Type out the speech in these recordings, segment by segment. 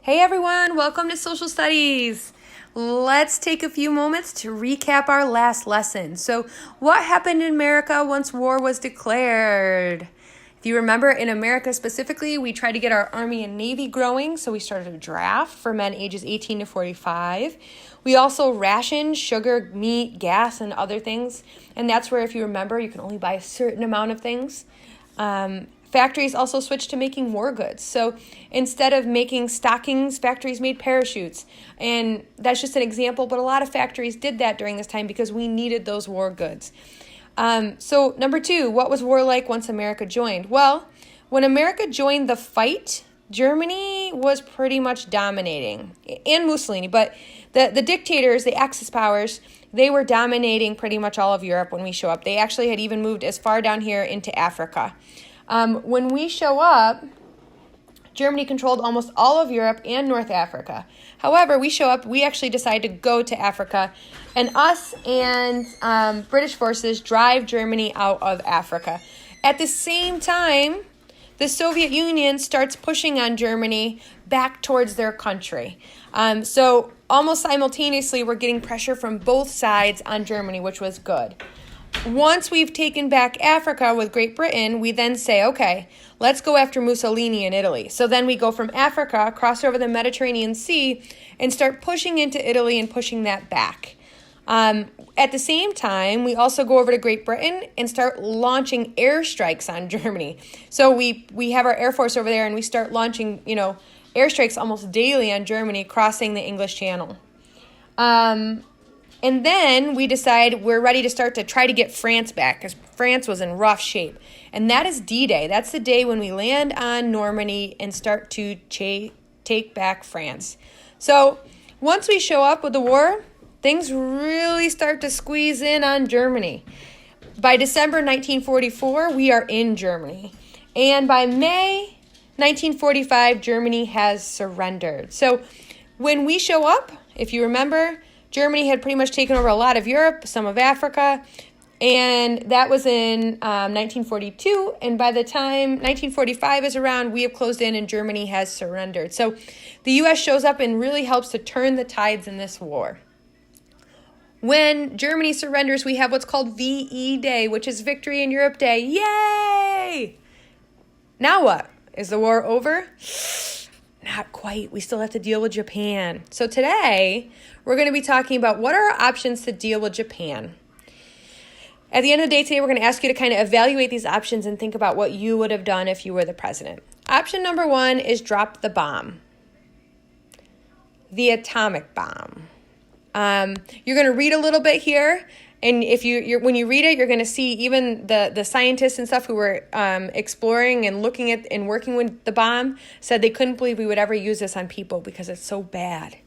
Hey everyone, welcome to Social Studies. Let's take a few moments to recap our last lesson. So, what happened in America once war was declared? If you remember, in America specifically, we tried to get our Army and Navy growing, so we started a draft for men ages 18 to 45. We also rationed sugar, meat, gas, and other things, and that's where, if you remember, you can only buy a certain amount of things. Factories also switched to making war goods. So instead of making stockings, factories made parachutes. And that's just an example, but a lot of factories did that during this time because we needed those war goods. So number 2, what was war like once America joined? Well, when America joined the fight, Germany was pretty much dominating, and Mussolini, but the dictators, the Axis powers, they were dominating pretty much all of Europe when we show up. They actually had even moved as far down here into Africa. When we show up, Germany controlled almost all of Europe and North Africa. However, we show up, we actually decide to go to Africa, and us and British forces drive Germany out of Africa. At the same time, the Soviet Union starts pushing on Germany back towards their country. So almost simultaneously, we're getting pressure from both sides on Germany, which was good. Once we've taken back Africa with Great Britain, we then say, okay, let's go after Mussolini in Italy. So then we go from Africa, cross over the Mediterranean Sea, and start pushing into Italy and pushing that back. At the same time, we also go over to Great Britain and start launching airstrikes on Germany. So we have our Air Force over there, and we start launching, airstrikes almost daily on Germany, crossing the English Channel. And then we decide we're ready to start to try to get France back because France was in rough shape. And that is D-Day. That's the day when we land on Normandy and start to take back France. So once we show up with the war, things really start to squeeze in on Germany. By December 1944, we are in Germany. And by May 1945, Germany has surrendered. So when we show up, if you remember, Germany had pretty much taken over a lot of Europe, some of Africa, and that was in 1942. And by the time 1945 is around, we have closed in and Germany has surrendered. So the U.S. shows up and really helps to turn the tides in this war. When Germany surrenders, we have what's called VE Day, which is Victory in Europe Day. Yay! Now what? Is the war over? Not quite. We still have to deal with Japan. So today, we're going to be talking about what are our options to deal with Japan. At the end of the day today, we're going to ask you to kind of evaluate these options and think about what you would have done if you were the president. Option number 1 is drop the bomb. The atomic bomb. You're going to read a little bit here. And if when you read it, you're going to see even the scientists and stuff who were exploring and looking at and working with the bomb said they couldn't believe we would ever use this on people because it's so bad.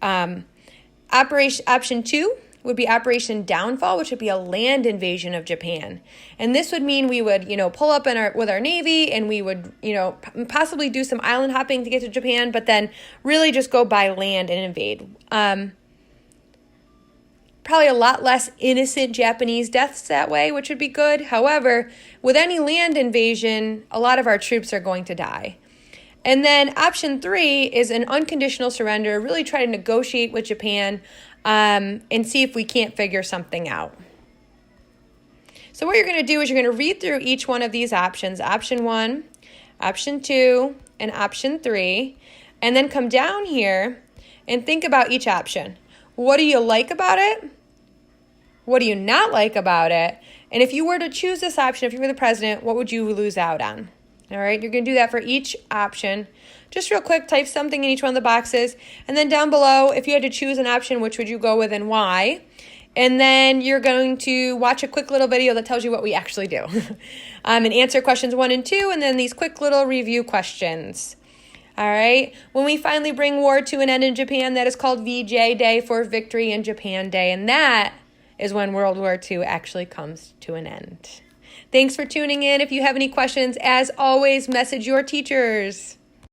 Option 2 would be Operation Downfall, which would be a land invasion of Japan. And this would mean we would, pull up with our Navy and we would, possibly do some island hopping to get to Japan, but then really just go by land and invade. Probably a lot less innocent Japanese deaths that way, which would be good. However, with any land invasion, a lot of our troops are going to die. And then option 3 is an unconditional surrender, really try to negotiate with Japan and see if we can't figure something out. So what you're going to do is you're going to read through each one of these options, option 1, option 2, and option 3, and then come down here and think about each option. What do you like about it? What do you not like about it? And if you were to choose this option, if you were the president, what would you lose out on? All right, you're going to do that for each option. Just real quick, type something in each one of the boxes. And then down below, if you had to choose an option, which would you go with and why? And then you're going to watch a quick little video that tells you what we actually do. And answer questions 1 and 2, and then these quick little review questions. All right, when we finally bring war to an end in Japan, that is called VJ Day for Victory in Japan Day. And that is when World War II actually comes to an end. Thanks for tuning in. If you have any questions, as always, message your teachers.